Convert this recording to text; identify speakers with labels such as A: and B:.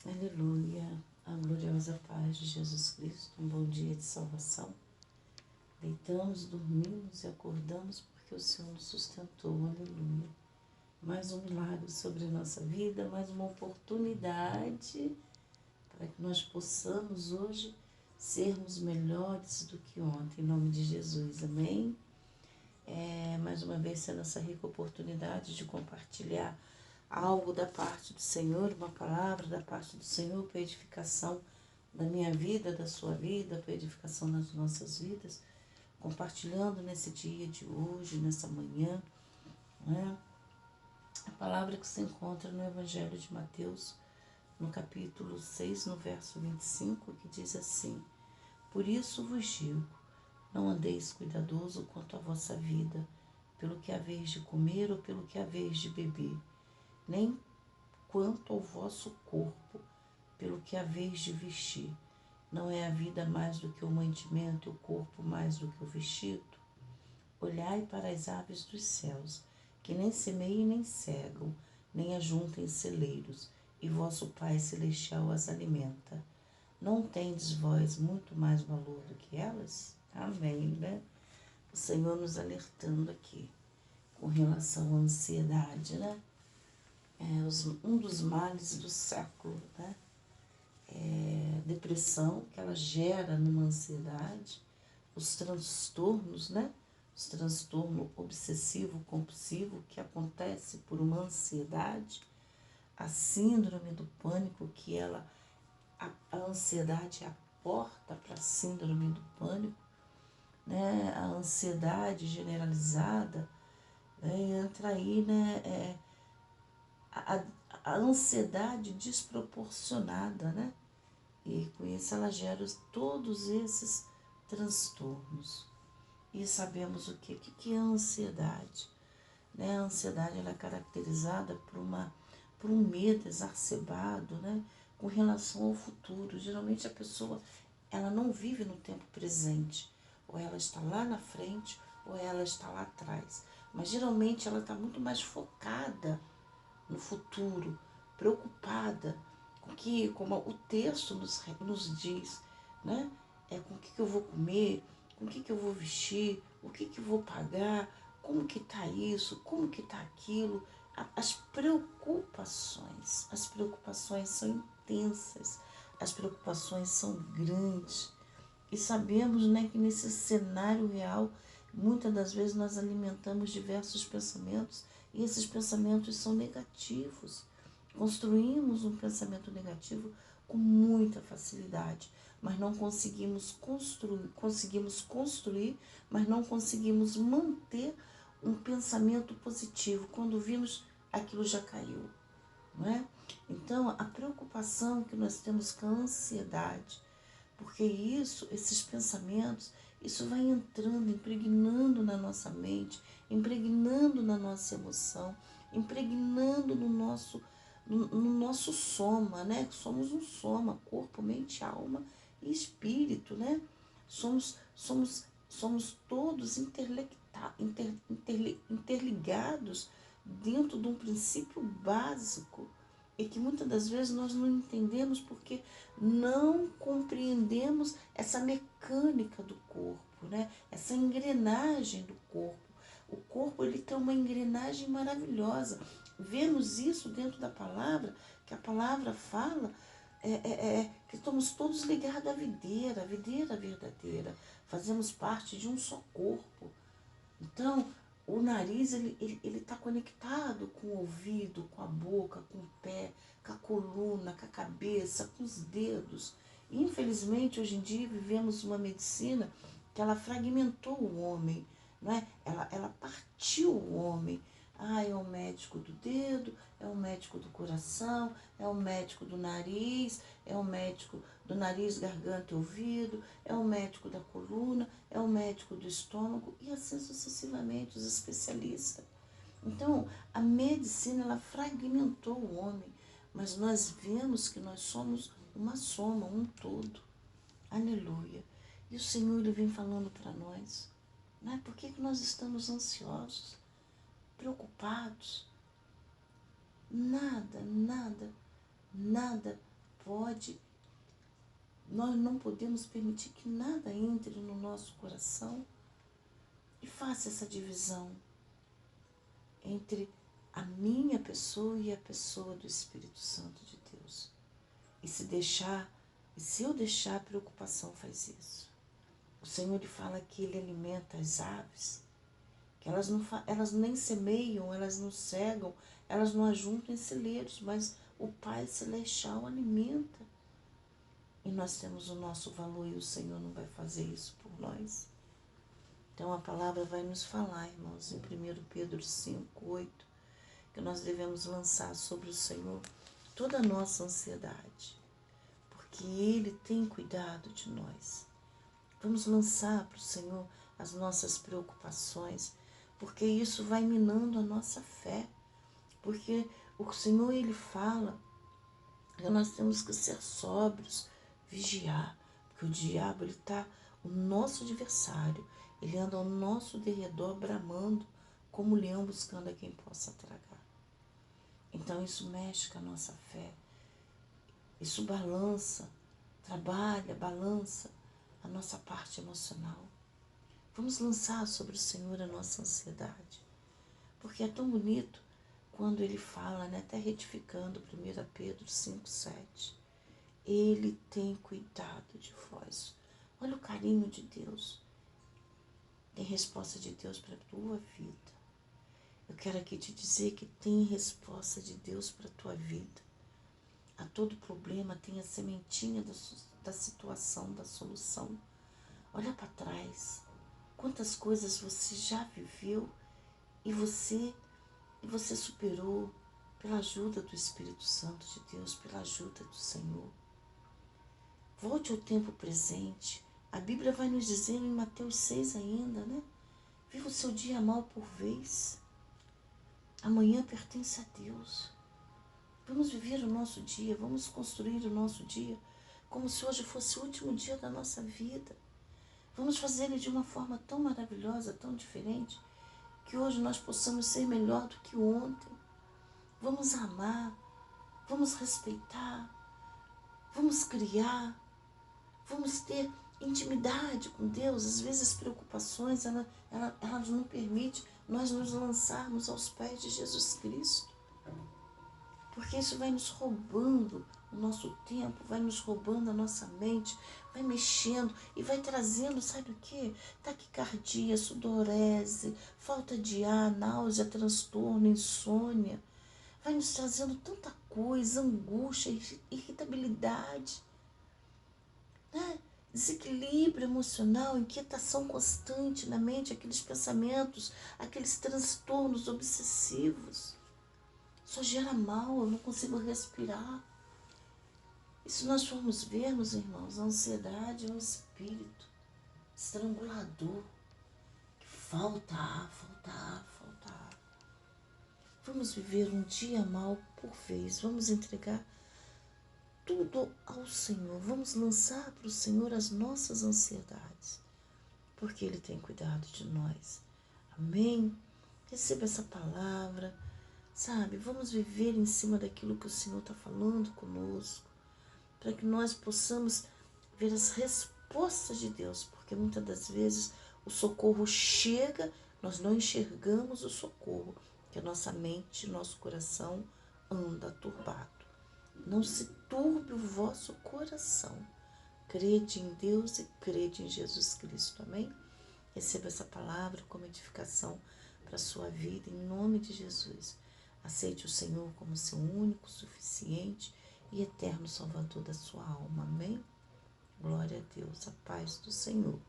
A: Aleluia, a gloriosa paz de Jesus Cristo, um bom dia de salvação. Deitamos, dormimos e acordamos porque o Senhor nos sustentou, aleluia. Mais um milagre sobre a nossa vida, mais uma oportunidade para que nós possamos hoje sermos melhores do que ontem, em nome de Jesus, amém? Mais uma vez sendo essa rica oportunidade de compartilhar algo da parte do Senhor, uma palavra da parte do Senhor para edificação da minha vida, da sua vida, para edificação das nossas vidas, compartilhando nesse dia de hoje, nessa manhã, né? A palavra que se encontra no Evangelho de Mateus, no capítulo 6, no verso 25, que diz assim: Por isso vos digo, não andeis cuidadoso quanto à vossa vida, pelo que haveis de comer ou pelo que haveis de beber, nem quanto ao vosso corpo, pelo que haveis de vestir. Não é a vida mais do que o mantimento e o corpo mais do que o vestido? Olhai para as aves dos céus, que nem semeiam nem cegam, nem ajuntem celeiros, e vosso Pai Celestial as alimenta. Não tendes vós muito mais valor do que elas? Amém, né? O Senhor nos alertando aqui com relação à ansiedade, né? Um dos males do século, né? Depressão, que ela gera numa ansiedade, os transtornos, né? Os transtorno obsessivo compulsivo que acontece por uma ansiedade, a síndrome do pânico, que a ansiedade é a porta para a síndrome do pânico, né? A ansiedade generalizada, entra aí, né? A, a ansiedade desproporcionada, né? E com isso ela gera todos esses transtornos. E sabemos o que? O que é a ansiedade? Né? A ansiedade ela é caracterizada por um medo exacerbado, né? Com relação ao futuro. Geralmente a pessoa ela não vive no tempo presente. Ou ela está lá na frente, ou ela está lá atrás. Mas geralmente ela está muito mais focada no futuro, preocupada com que, como o texto nos diz, né? Com o que eu vou comer, com o que eu vou vestir, o que eu vou pagar, como que está isso, como que está aquilo. As preocupações são intensas, as preocupações são grandes. E sabemos, né, que nesse cenário real, muitas das vezes nós alimentamos diversos pensamentos e esses pensamentos são negativos. Construímos um pensamento negativo com muita facilidade, mas não conseguimos construir, mas não conseguimos manter um pensamento positivo. Quando vimos, aquilo já caiu, não é? Então, a preocupação que nós temos com a ansiedade, porque esses pensamentos, isso vai entrando, impregnando na nossa mente, impregnando na nossa emoção, impregnando no nosso soma, né? Somos um soma, corpo, mente, alma e espírito, né? Somos todos interligados dentro de um princípio básico e que muitas das vezes nós não entendemos porque não compreendemos essa mecânica do corpo, né? Essa engrenagem do corpo. O corpo ele tem uma engrenagem maravilhosa. Vemos isso dentro da palavra, que a palavra fala que estamos todos ligados à videira, a videira verdadeira. Fazemos parte de um só corpo. Então, o nariz ele está conectado com o ouvido, com a boca, com o pé, com a coluna, com a cabeça, com os dedos. E, infelizmente, hoje em dia vivemos uma medicina que ela fragmentou o homem, não é? Ela partiu o homem. É o médico do dedo, é o médico do coração, é o médico do nariz, é o médico do nariz, garganta e ouvido, é o médico da coluna, é o médico do estômago e assim sucessivamente, os especialistas. Então, a medicina, ela fragmentou o homem, mas nós vemos que nós somos uma soma, um todo. Aleluia. E o Senhor, ele vem falando para nós, né? Por que nós estamos ansiosos, preocupados? Nada nós não podemos permitir que nada entre no nosso coração e faça essa divisão entre a minha pessoa e a pessoa do Espírito Santo de Deus. E se eu deixar, a preocupação faz isso. O Senhor lhe fala que Ele alimenta as aves, que elas nem semeiam, elas não cegam, elas não ajuntam em celeiros, mas o Pai Celestial alimenta. E nós temos o nosso valor e o Senhor não vai fazer isso por nós. Então a palavra vai nos falar, irmãos, em 1 Pedro 5:8, que nós devemos lançar sobre o Senhor toda a nossa ansiedade, porque Ele tem cuidado de nós. Vamos lançar para o Senhor as nossas preocupações, porque isso vai minando a nossa fé. Porque o Senhor, Ele fala que nós temos que ser sóbrios, vigiar, porque o diabo, ele está, o nosso adversário, ele anda ao nosso derredor bramando, como leão buscando a quem possa tragar. Então isso mexe com a nossa fé, isso balança, balança a nossa parte emocional. Vamos lançar sobre o Senhor a nossa ansiedade, porque é tão bonito quando Ele fala, né, até retificando 1 Pedro 5:7, Ele tem cuidado de vós. Olha o carinho de Deus. Tem resposta de Deus para a tua vida. Eu quero aqui te dizer que tem resposta de Deus para a tua vida. A todo problema tem a sementinha da situação, da solução. Olha para trás. Quantas coisas você já viveu e você superou pela ajuda do Espírito Santo de Deus, pela ajuda do Senhor. Volte ao tempo presente. A Bíblia vai nos dizer em Mateus 6 ainda, né? Viva o seu dia mal por vez. Amanhã pertence a Deus. Vamos viver o nosso dia, vamos construir o nosso dia como se hoje fosse o último dia da nossa vida. Vamos fazer ele de uma forma tão maravilhosa, tão diferente, que hoje nós possamos ser melhor do que ontem. Vamos amar, vamos respeitar, vamos criar, vamos ter intimidade com Deus. Às vezes as preocupações, elas não permitem nós nos lançarmos aos pés de Jesus Cristo. Porque isso vai nos roubando o nosso tempo, vai nos roubando a nossa mente, vai mexendo e vai trazendo, sabe o quê? Taquicardia, sudorese, falta de ar, náusea, transtorno, insônia. Vai nos trazendo tanta coisa, angústia, irritabilidade, né? Desequilíbrio emocional, inquietação constante na mente, aqueles pensamentos, aqueles transtornos obsessivos. Só gera mal, eu não consigo respirar. E se nós formos ver, meus irmãos, a ansiedade é um espírito estrangulador, que falta ar, falta ar, falta ar. Vamos viver um dia mal por vez, vamos entregar tudo ao Senhor, vamos lançar para o Senhor as nossas ansiedades, porque Ele tem cuidado de nós. Amém? Receba essa palavra, sabe? Vamos viver em cima daquilo que o Senhor está falando conosco, para que nós possamos ver as respostas de Deus, porque muitas das vezes o socorro chega, nós não enxergamos o socorro, que a nossa mente, nosso coração anda turbado. Não se turbe o vosso coração. Crede em Deus e crede em Jesus Cristo. Amém? Receba essa palavra como edificação para a sua vida, em nome de Jesus. Aceite o Senhor como seu único, suficiente e eterno Salvador da sua alma. Amém? Glória a Deus, a paz do Senhor.